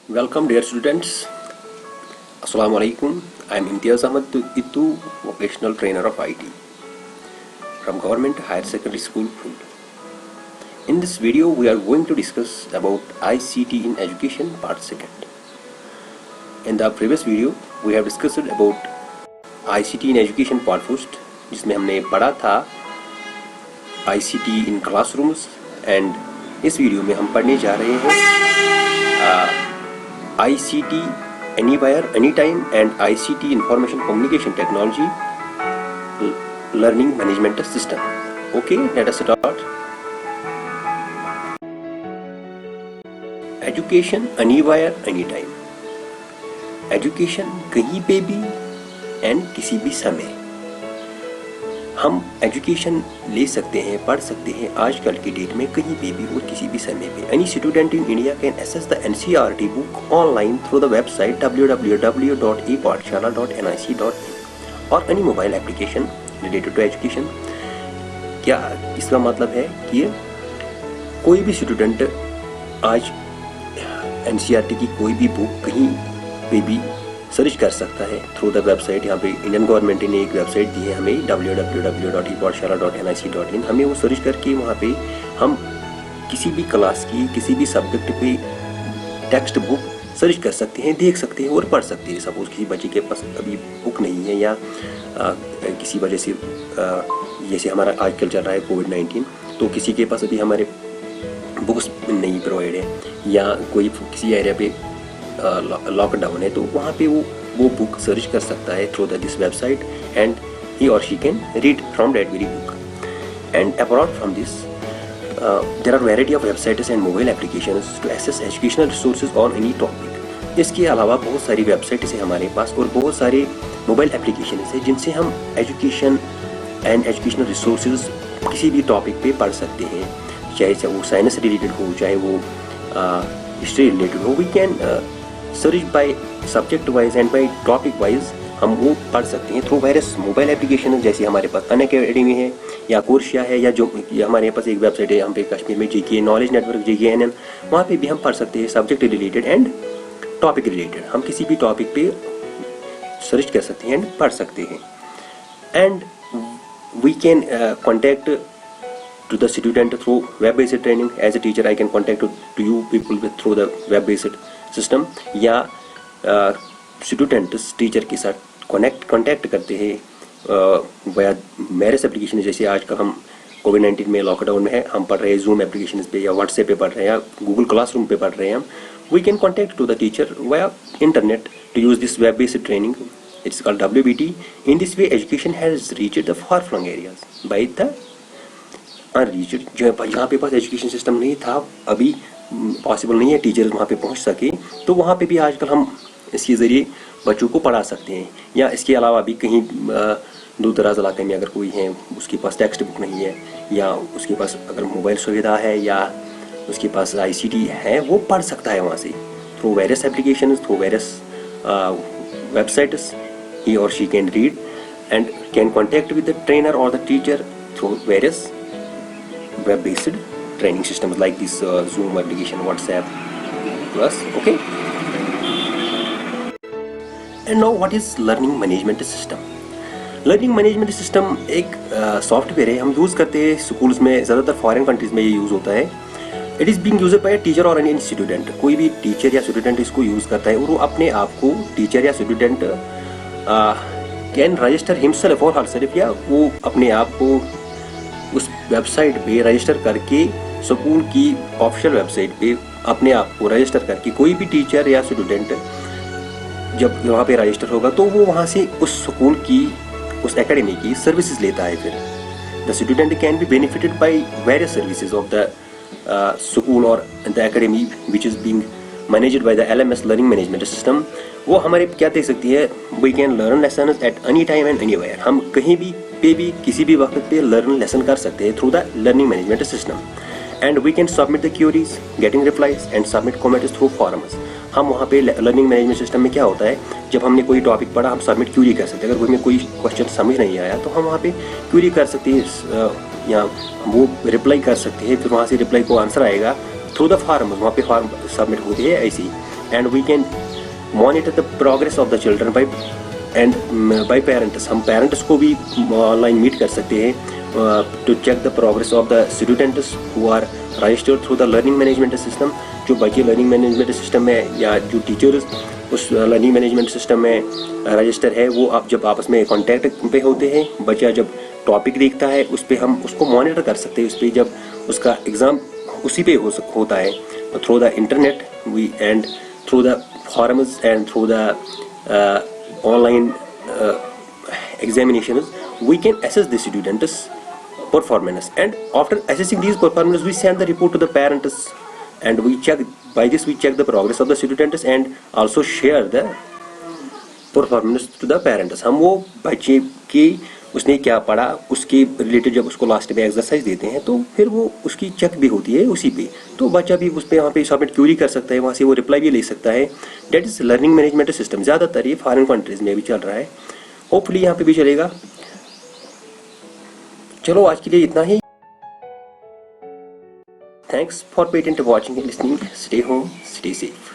Welcome dear students. Assalamu alaikum. I am Imtiaz Ahmad Ittu, vocational trainer of IT from Government Higher Secondary School, Phul. In this video we are going to discuss about ICT in education part 2nd. In the previous video we have discussed about ICT in education part 1st, जिसमें हमने पढ़ा था ICT in classrooms, and इस video में हम पढ़ने जा रहे हैं ICT Anywhere, Anytime and ICT Information Communication Technology Learning Management System. Okay, let us start. Education Anywhere, Anytime. Education कहीं पे भी and किसी भी समय हम एजुकेशन ले सकते हैं, पढ़ सकते हैं आजकल की डेट में कहीं पे भी और किसी भी समय पे। Any student in India can access the NCERT book online through the website www.epathshala.nic.in और any mobile application related to education. क्या इसका मतलब है कि कोई भी स्टूडेंट आज NCERT की कोई भी बुक कहीं पे भी सर्च कर सकता है थ्रू द वेबसाइट। यहाँ पे इंडियन गवर्नमेंट ने एक वेबसाइट दी है हमें www.epathshala.nic.in। हमें वो सर्च करके वहाँ पे हम किसी भी क्लास की किसी भी सब्जेक्ट पे टेक्स्ट बुक सर्च कर सकते हैं, देख सकते हैं और पढ़ सकते हैं। सपोज किसी बच्चे के पास अभी बुक नहीं है या किसी वजह से जैसे हमारा आजकल चल रहा है कोविड-19, तो किसी के पास अभी हमारे बुक्स नहीं प्रोवाइड है या कोई किसी एरिया पे लॉकडाउन है, तो वहाँ पे वो बुक सर्च कर सकता है through this website and he और she can read from that very book. And apart from this there are variety of websites and mobile applications to access educational resources on any topic. इसके अलावा बहुत सारी websites हैं हमारे पास और बहुत सारे मोबाइल एप्लीकेशन हैं जिनसे हम एजुकेशन एंड एजुकेशनल रिसोर्सेज किसी भी टॉपिक पे पढ़ सकते हैं, चाहे वो साइंस रिलेटेड हो, चाहे वो हिस्ट्री रिलेटेड हो। We can search by subject wise and by topic wise हम वो पढ़ सकते हैं थ्रू वेरियस मोबाइल एप्लीकेशन, जैसे हमारे पास अनअकैडमी है या कोर्सिया है या जो हमारे पास एक वेबसाइट है यहाँ पे कश्मीर में GK नॉलेज नेटवर्क JKNN, वहाँ पे भी हम पढ़ सकते हैं subject related and topic related. हम किसी भी टॉपिक पे सर्च कर सकते हैं एंड पढ़ सकते हैं। And we can contact to the student through web-based training. As a teacher I can contact to you people with through the web-based system, या स्टूडेंट्स टीचर के साथ कॉन्टैक्ट करते हैं वया मैरिज एप्लीकेशन। जैसे आजकल हम कोविड-19 में लॉकडाउन में है, हम पढ़ रहे हैं जूम एप्लीकेशन पे या व्हाट्सएप पे पढ़ रहे हैं या गूगल क्लासरूम पे पढ़ रहे हैं हम। We can contact to the teacher via internet to use this web based training. It's called WBT. In this way education has reached the far flung areas by the unreached. जहाँ पे पास education system नहीं था, अभी possible नहीं है teachers वहाँ पे पहुँच सके, तो वहाँ पे भी आजकल हम इसके ज़रिए बच्चों को पढ़ा सकते हैं। या इसके अलावा भी कहीं दूर दराज इलाके में अगर कोई है उसके पास टेक्स्ट बुक नहीं है या उसके पास अगर मोबाइल सुविधा है या उसके पास ICT है, वो पढ़ सकता है वहाँ से through various application, through various websites. He और she can read and can contact with the trainer और the teacher through various web-based training systems like this Zoom application, WhatsApp plus. Okay, and now what is learning management system? Learning management system एक software है, हम use करते हैं schools में, ज़्यादातर foreign countries में ये यूज़ होता है। It is being used by teacher और एनी स्टूडेंट। कोई भी टीचर या स्टूडेंट इसको यूज़ करता है और वो अपने आप को टीचर या स्टूडेंट कैन रजिस्टर हिमसेल्फ और हरसेल्फ, या वो अपने आप को उस वेबसाइट पे रजिस्टर करके स्कूल की ऑफिशियल वेबसाइट पे अपने आप को रजिस्टर करके कोई भी टीचर या स्टूडेंट जब वहाँ पे रजिस्टर होगा तो वो वहाँ से उस स्कूल की उस एकेडमी की सर्विसेज लेता है। फिर the student can be benefited by various services of the school और the academy which is being managed by the LMS learning management system. वो हमारे क्या देख सकती है, we can learn lesson at any time and anywhere. हम कहीं भी पे भी किसी भी वक्त पे लर्न लेसन कर सकते हैं through the learning management system. And we can submit the queries, getting replies and submit comments through forums. हम वहाँ पे लर्निंग मैनेजमेंट सिस्टम में क्या होता है, जब हमने कोई टॉपिक पढ़ा हम सबमिट क्यूरी कर सकते हैं। अगर हमें कोई क्वेश्चन समझ नहीं आया तो हम वहाँ पे क्यूरी कर सकते हैं या वो रिप्लाई कर सकते हैं। फिर वहाँ से रिप्लाई को आंसर आएगा थ्रू द फॉर्म, वहाँ पे फॉर्म सबमिट होती है ऐसी। and we can monitor the progress of the children by parents. हम parents को भी online meet कर सकते हैं to check the progress of the students who are registered through the learning management system. जो बच्चे learning management system में या जो teachers उस learning management system में रजिस्टर है, वो आप जब आपस में कॉन्टैक्ट पे होते हैं, बच्चा जब टॉपिक देखता है उस पर हम उसको मॉनिटर कर सकते हैं, उस पर जब उसका एग्ज़ाम उसी पे होता है, through the internet we and through the forums and through the online examinations, we can assess the students' performance, and after assessing these performances we send the report to the parents, and we check the progress of the students and also share the performance to the parents. हम वो बच्चे की उसने क्या पढ़ा उसके related जब उसको लास्ट में एक्सरसाइज देते हैं तो फिर वो उसकी चेक भी होती है उसी पे, तो बच्चा भी उस पर वहाँ पे सबमिट क्यूरी कर सकता है, वहाँ से वो रिप्लाई भी ले सकता है। That is learning management system. ज़्यादातर ये फॉरेन कंट्रीज़ में भी चल रहा है, होपफुली यहाँ पे भी चलेगा। चलो आज के लिए इतना ही। Thanks for patient watching and listening. Stay home, stay safe.